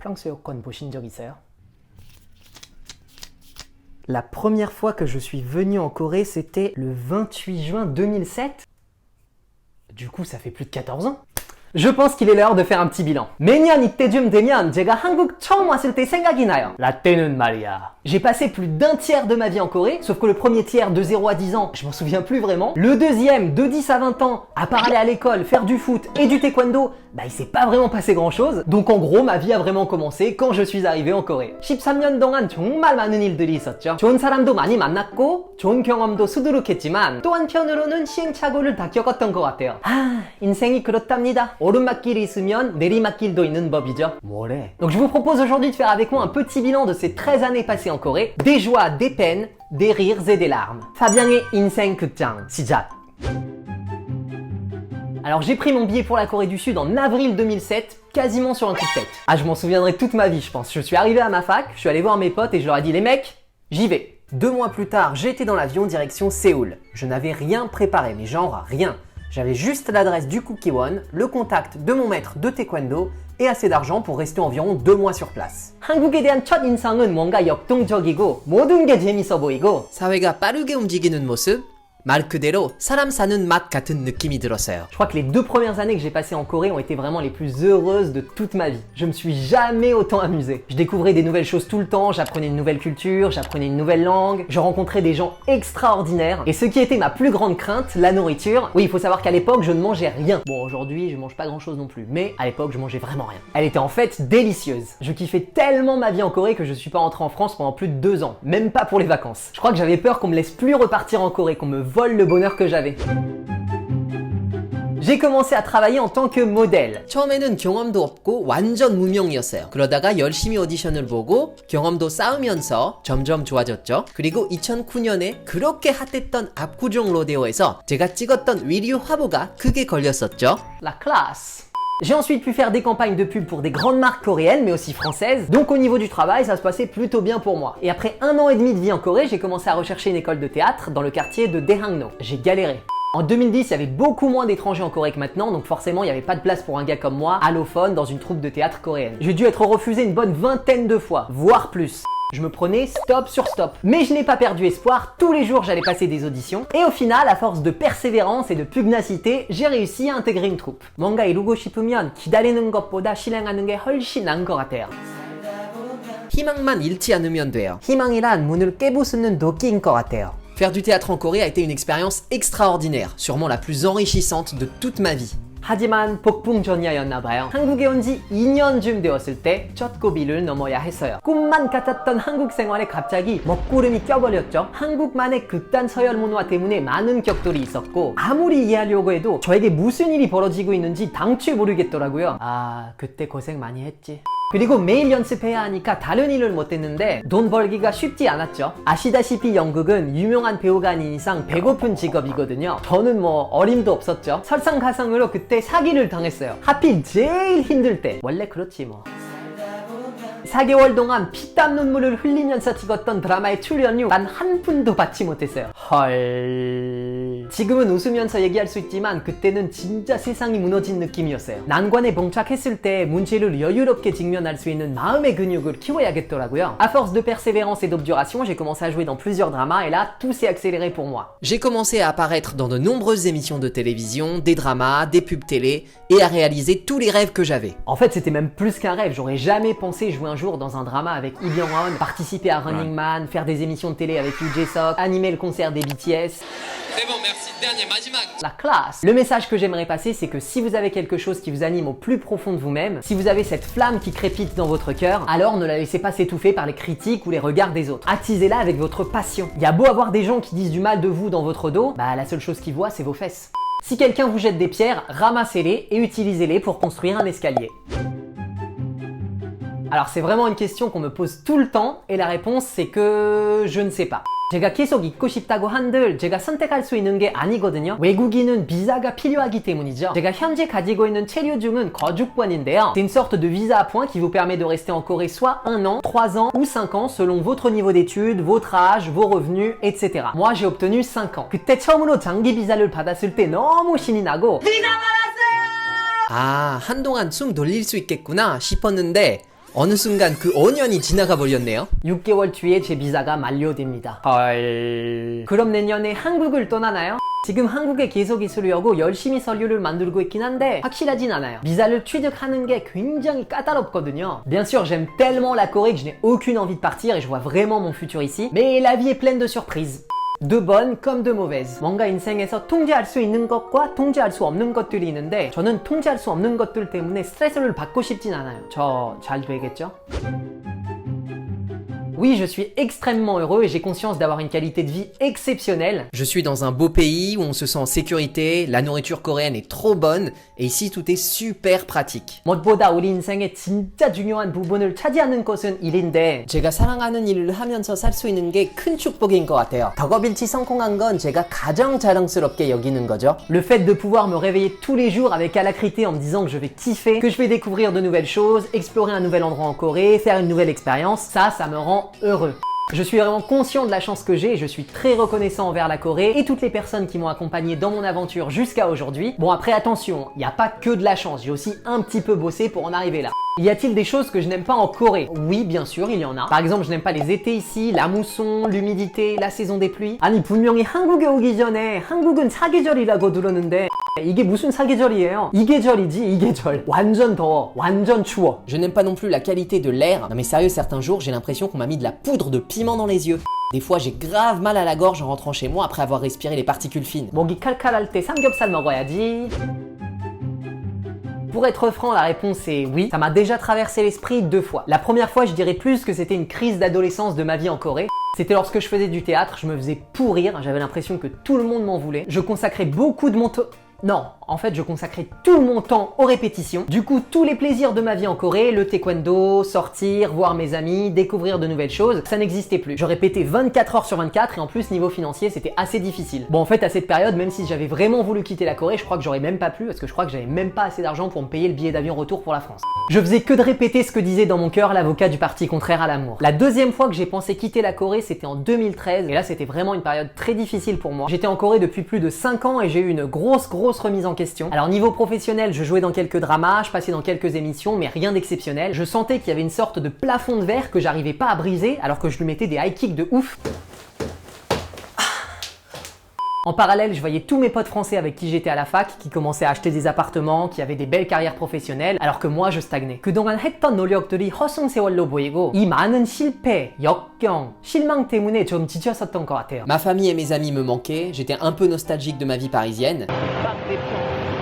프랑스 여권 보신 적 있어요? La première fois que je suis venu en Corée, c'était le 28 juin 2007. Du coup, ça fait plus de 14 ans. Je pense qu'il est l'heure de faire un petit bilan. 매년 이때쯤 되면 제가 한국 처음 왔을 때 생각이 나요. 라떼는 말이야. J'ai passé plus d'un tiers de ma vie en Corée, sauf que le premier tiers de 0 à 10 ans, je m'en souviens plus vraiment. Le deuxième, de 10 à 20 ans, à part aller à l'école, faire du foot et du taekwondo, bah il s'est pas vraiment passé grand chose. Donc en gros, ma vie a vraiment commencé quand je suis arrivé en Corée. 13년 동안 정말 많은 일들이 있었죠. 좋은 사람도 많이 만났고, 좋은 경험도 수두룩했지만, 또 한편으로는 시행착오를 다 겪었던 것 같아요. 인생이 그렇답니다. 오르막길이 있으면 내리막길도 있는 법이죠. 뭐래? Donc je vous propose aujourd'hui de faire avec moi un petit bilan de ces 13 années passées en Corée. Des joies, des peines, des rires et des larmes. Fabian의 인생 극장 시작. Alors j'ai pris mon billet pour la Corée du Sud en avril 2007, quasiment sur un coup de tête. Je m'en souviendrai toute ma vie je pense. Je suis arrivé à ma fac, je suis allé voir mes potes et je leur ai dit les mecs, j'y vais. 2 mois plus tard, j'étais dans l'avion direction Séoul. Je n'avais rien préparé, mais genre rien. J'avais juste l'adresse du Kukiwon, le contact de mon maître de taekwondo et assez d'argent pour rester environ 2 mois sur place. 한국에 대한 첫 인상은 뭔가 역동적이고 모든 게 재밌어 보이고 사회가 빠르게 움직이는 모습? 말 그대로 사람 사는 맛 같은 느낌이 들었어요. Je crois que les 2 premières années que j'ai passées en Corée ont été vraiment les plus heureuses de toute ma vie. Je me suis jamais autant amusé. Je découvrais des nouvelles choses tout le temps, j'apprenais une nouvelle culture, j'apprenais une nouvelle langue, je rencontrais des gens extraordinaires. Et ce qui était ma plus grande crainte, la nourriture. Oui, il faut savoir qu'à l'époque, je ne mangeais rien. Bon, aujourd'hui, je mange pas grand chose non plus, mais à l'époque, je mangeais vraiment rien. Elle était en fait délicieuse. Je kiffais tellement ma vie en Corée que je suis pas rentré en France pendant plus de 2 ans, même pas pour les vacances. Je crois que j'avais peur qu'on me laisse plus repartir en Corée, qu'on me vole le bonheur que j'avais. J'ai commencé à travailler en tant que modèle. 처음에는 경험도 없고 완전 무명이었어요. 그러다가 열심히 오디션을 보고 경험도 쌓으면서 점점 좋아졌죠. 그리고 2009년에 그렇게 핫했던 압구정 로데오에서 제가 찍었던 위리오 화보가 크게 걸렸었죠. La classe. J'ai ensuite pu faire des campagnes de pub pour des grandes marques coréennes, mais aussi françaises. Donc au niveau du travail, ça se passait plutôt bien pour moi. Et après 1 an et demi de vie en Corée, j'ai commencé à rechercher une école de théâtre dans le quartier de Daehangno. J'ai galéré. En 2010, il y avait beaucoup moins d'étrangers en Corée que maintenant, donc forcément, il n'y avait pas de place pour un gars comme moi, allophone, dans une troupe de théâtre coréenne. J'ai dû être refusé une bonne vingtaine de fois, voire plus. Je me prenais stop sur stop. Mais je n'ai pas perdu espoir, tous les jours j'allais passer des auditions. Et au final, à force de persévérance et de pugnacité, j'ai réussi à intégrer une troupe. 뭔가 이루고 싶으면 기다리는 것보다 실행하는 게 훨씬 나은 것 같아요. 희망만 잃지 않으면 돼요. 희망이란 문을 깨부수는 도끼인 것 같아요. Faire du théâtre en Corée a été une expérience extraordinaire, sûrement la plus enrichissante de toute ma vie. 하지만 복풍전야였나봐요. 한국에 온 지 2년쯤 되었을 때 첫 고비를 넘어야 했어요. 꿈만 같았던 한국 생활에 갑자기 먹구름이 껴버렸죠. 한국만의 극단 서열 문화 때문에 많은 격돌이 있었고 아무리 이해하려고 해도 저에게 무슨 일이 벌어지고 있는지 당최 모르겠더라고요. 그때 고생 많이 했지. 그리고 매일 연습해야 하니까 다른 일을 못했는데 돈 벌기가 쉽지 않았죠. 아시다시피 연극은 유명한 배우가 아닌 이상 배고픈 직업이거든요. 저는 뭐 어림도 없었죠. 설상가상으로 그때 사기를 당했어요. 하필 제일 힘들 때. 원래 그렇지 뭐. 4개월 동안 피땀 눈물을 흘리면서 찍었던 드라마의 출연료 단 한 푼도 받지 못했어요. 헐. 지금은 웃으면서 얘기할 수 있지만 그때는 진짜 세상이 무너진 느낌이었어요. 난관에 봉착했을 때 문제를 여유롭게 직면할 수 있는 마음의 근육을 키워야겠더라고요. À force de persévérance et d'obduration, j'ai commencé à jouer dans plusieurs dramas et là, tout s'est accéléré pour moi. J'ai commencé à apparaître dans de nombreuses émissions de télévision, des dramas, des pubs télé et à réaliser tous les rêves que j'avais. En fait, c'était même plus qu'un rêve. J'aurais jamais pensé jouer un jour dans un drama avec Lee Byung-hun, participer à Running Man, faire des émissions de télé avec Yoo Jae-suk, animer le concert des BTS. C'est bon, merci. Dernier, 마지막. La classe. Le message que j'aimerais passer, c'est que si vous avez quelque chose qui vous anime au plus profond de vous-même, si vous avez cette flamme qui crépite dans votre cœur, alors ne la laissez pas s'étouffer par les critiques ou les regards des autres. Attisez-la avec votre passion. Il y a beau avoir des gens qui disent du mal de vous dans votre dos, la seule chose qu'ils voient, c'est vos fesses. Si quelqu'un vous jette des pierres, ramassez-les et utilisez-les pour construire un escalier. Alors c'est vraiment une question qu'on me pose tout le temps et la réponse c'est que je ne sais pas. 제가 계속 있고 싶다고 한들 제가 선택할 수 있는 게 아니거든요. 외국인은 비자가 필요하기 때문이죠. 제가 현재 가지고 있는 체류 중은 거주권인데요. C'est une sorte de visa à points qui vous permet de rester en Corée soit 1 an, 3 ans ou 5 ans selon votre niveau d'études, votre âge, vos revenus, etc. Moi j'ai obtenu 5 ans. 그때 처음으로 장기 비자를 받았을 때 너무 신이 나고 비자 받았어요! 한동안 숨 돌릴 수 있겠구나 싶었는데 어느 순간 그 5년이 지나가 버렸네요. 6개월 뒤에 제 비자가 만료됩니다. 헐. 그럼 내년에 한국을 떠나나요? 지금 한국에 계속 있으려고 열심히 서류를 만들고 있긴 한데 확실하진 않아요. 비자를 취득하는 게 굉장히 까다롭거든요. Bien sûr, j'aime tellement la Corée que je n'ai aucune envie de partir et je vois vraiment mon futur ici. Mais la vie est pleine de surprises. De bonnes comme de mauvaises. 뭔가 인생에서 통제할 수 있는 것과 통제할 수 없는 것들이 있는데 저는 통제할 수 없는 것들 때문에 스트레스를 받고 싶진 않아요. 저 잘 되겠죠? Oui, je suis extrêmement heureux et j'ai conscience d'avoir une qualité de vie exceptionnelle. Je suis dans un beau pays où on se sent en sécurité, la nourriture coréenne est trop bonne et ici tout est super pratique. 무엇보다 우리 인생의 진짜 중요한 부분을 차지하는 것은 일인데 제가 사랑하는 일을 하면서 살 수 있는 게 큰 축복인 것 같아요. 덕업일치 성공한 건 제가 가장 자랑스럽게 여기는 거죠. le fait de pouvoir me réveiller tous les jours avec alacrité en me disant que je vais kiffer, que je vais découvrir de nouvelles choses, explorer un nouvel endroit en Corée, faire une nouvelle expérience, ça me rend heureux. Je suis vraiment conscient de la chance que j'ai et je suis très reconnaissant envers la Corée et toutes les personnes qui m'ont accompagné dans mon aventure jusqu'à aujourd'hui. Bon après attention, il n'y a pas que de la chance, j'ai aussi un petit peu bossé pour en arriver là. Y a-t-il des choses que je n'aime pas en Corée? Oui, bien sûr, il y en a. Par exemple, je n'aime pas les étés ici, la mousson, l'humidité, la saison des pluies. 아니 분명히 한국에 오기 전에 한국은 사계절이라고 들었는데 이게 무슨 사계절이에요? 이 계절이지, 이 계절. 완전 더워, 완전 추워. Je n'aime pas non plus la qualité de l'air. Non mais sérieux, certains jours, j'ai l'impression qu'on m'a mis de la poudre de piment dans les yeux. Des fois, j'ai grave mal à la gorge en rentrant chez moi après avoir respiré les particules fines. 목이 칼칼할 때 삼겹살 먹어야지. Pour être franc, la réponse est oui. Ça m'a déjà traversé l'esprit 2 fois. La première fois, je dirais plus que c'était une crise d'adolescence de ma vie en Corée. C'était lorsque je faisais du théâtre, je me faisais pourrir, j'avais l'impression que tout le monde m'en voulait. Je consacrais beaucoup de mon temps... Non, en fait, je consacrais tout mon temps aux répétitions. Du coup, tous les plaisirs de ma vie en Corée, le taekwondo, sortir, voir mes amis, découvrir de nouvelles choses, ça n'existait plus. Je répétais 24 heures sur 24 et en plus, niveau financier, c'était assez difficile. Bon, en fait, à cette période, même si j'avais vraiment voulu quitter la Corée, je crois que j'aurais même pas pu parce que je crois que j'avais même pas assez d'argent pour me payer le billet d'avion retour pour la France. Je faisais que de répéter ce que disait dans mon cœur l'avocat du parti contraire à l'amour. La deuxième fois que j'ai pensé quitter la Corée, c'était en 2013 et là, c'était vraiment une période très difficile pour moi. J'étais en Corée depuis plus de 5 ans et j'ai eu une grosse remise en question. Alors niveau professionnel, je jouais dans quelques dramas, je passais dans quelques émissions, mais rien d'exceptionnel. Je sentais qu'il y avait une sorte de plafond de verre que j'arrivais pas à briser alors que je lui mettais des high kicks de ouf. En parallèle, je voyais tous mes potes français avec qui j'étais à la fac qui commençaient à acheter des appartements, qui avaient des belles carrières professionnelles, alors que moi je stagnais. 그동안 했던 노력들이 허송세월로 보이고 이 많은 실패, 역경, 실망 때문에 좀 지쳤었던 것 같아요. Ma famille et mes amis me manquaient, j'étais un peu nostalgique de ma vie parisienne.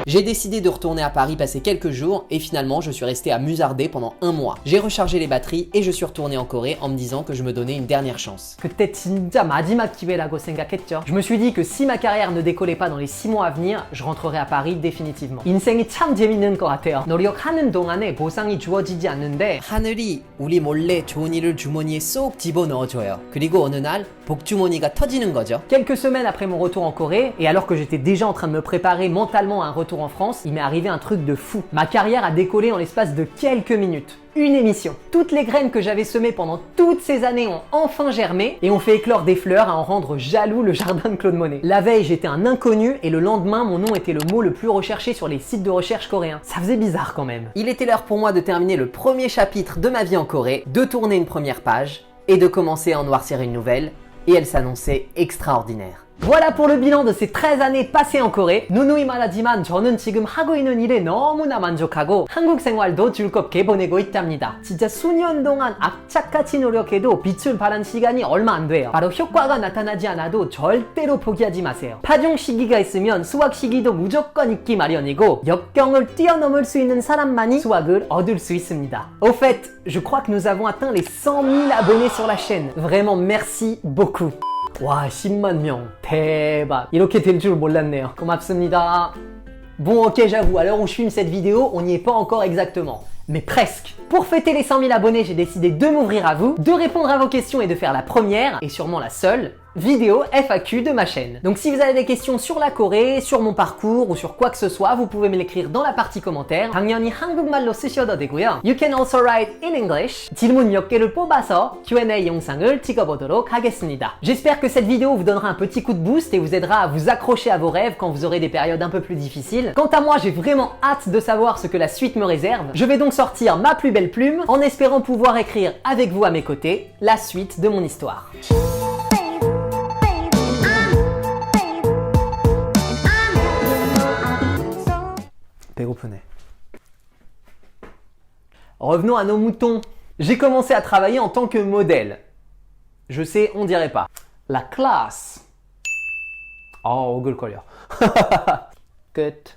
J'ai décidé de retourner à Paris passer quelques jours et finalement je suis resté à musarder pendant 1 mois. J'ai rechargé les batteries et je suis retourné en Corée en me disant que je me donnais une dernière chance. 그때 진짜 마지막 기회라고 생각했죠. Je me suis dit que si ma carrière ne décollait pas dans les 6 mois à venir, je rentrerai à Paris définitivement. 인생이 참 재밌는 것 같아요. 노력하는 동안에 보상이 주어지지 않는데 하늘이 우리 몰래 좋은 일을 주머니에 쏙 집어넣어줘요. 그리고 어느 날 복주머니가 터지는 거죠. Quelques semaines après mon retour en Corée, et alors que j'étais déjà en train de me préparer mentalement à un retour en France, il m'est arrivé un truc de fou. Ma carrière a décollé en l'espace de quelques minutes. Une émission. Toutes les graines que j'avais semées pendant toutes ces années ont enfin germé et ont fait éclore des fleurs à en rendre jaloux le jardin de Claude Monet. La veille, j'étais un inconnu et le lendemain, mon nom était le mot le plus recherché sur les sites de recherche coréens. Ça faisait bizarre quand même. Il était l'heure pour moi de terminer le premier chapitre de ma vie en Corée, de tourner une première page et de commencer à en noircir une nouvelle. Et elle s'annonçait extraordinaire. Voilà pour le bilan de ces 13 années passées en Corée. 누누이 말하지만 저는 지금 하고 있는 일에 너무나 만족하고 한국 생활도 즐겁게 보내고 있답니다. 진짜 수년 동안 악착같이 노력해도 빛을 발한 시간이 얼마 안 돼요. 바로 효과가 나타나지 않아도 절대로 포기하지 마세요. 파종 시기가 있으면 수확 시기도 무조건 있기 마련이고 역경을 뛰어넘을 수 있는 사람만이 수확을 얻을 수 있습니다. Au fait, je crois que nous avons atteint les 100 000 abonnés sur la chaîne. Vraiment merci beaucoup. 와 10만 명 대박 이렇게 될 줄 몰랐네요 고맙습니다. Bon ok j'avoue à l'heure où je filme cette vidéo on n'y est pas encore exactement mais presque. Pour fêter les 100 000 abonnés j'ai décidé de m'ouvrir à vous, de répondre à vos questions et de faire la première et sûrement la seule vidéo FAQ de ma chaîne. Donc si vous avez des questions sur la Corée, sur mon parcours ou sur quoi que ce soit, vous pouvez me l'écrire dans la partie commentaire. 당연히 한국말로 쓰셔도 되고요. You can also write in English. 질문 몇 개를 뽑아서 Q&A 영상을 찍어보도록 하겠습니다. J'espère que cette vidéo vous donnera un petit coup de boost et vous aidera à vous accrocher à vos rêves quand vous aurez des périodes un peu plus difficiles. Quant à moi, j'ai vraiment hâte de savoir ce que la suite me réserve. Je vais donc sortir ma plus belle plume en espérant pouvoir écrire avec vous à mes côtés la suite de mon histoire. 배고프네. Revenons à nos moutons. J'ai commencé à travailler en tant que modèle. Je sais, on dirait pas. La classe. Oh, 오글거려. Good.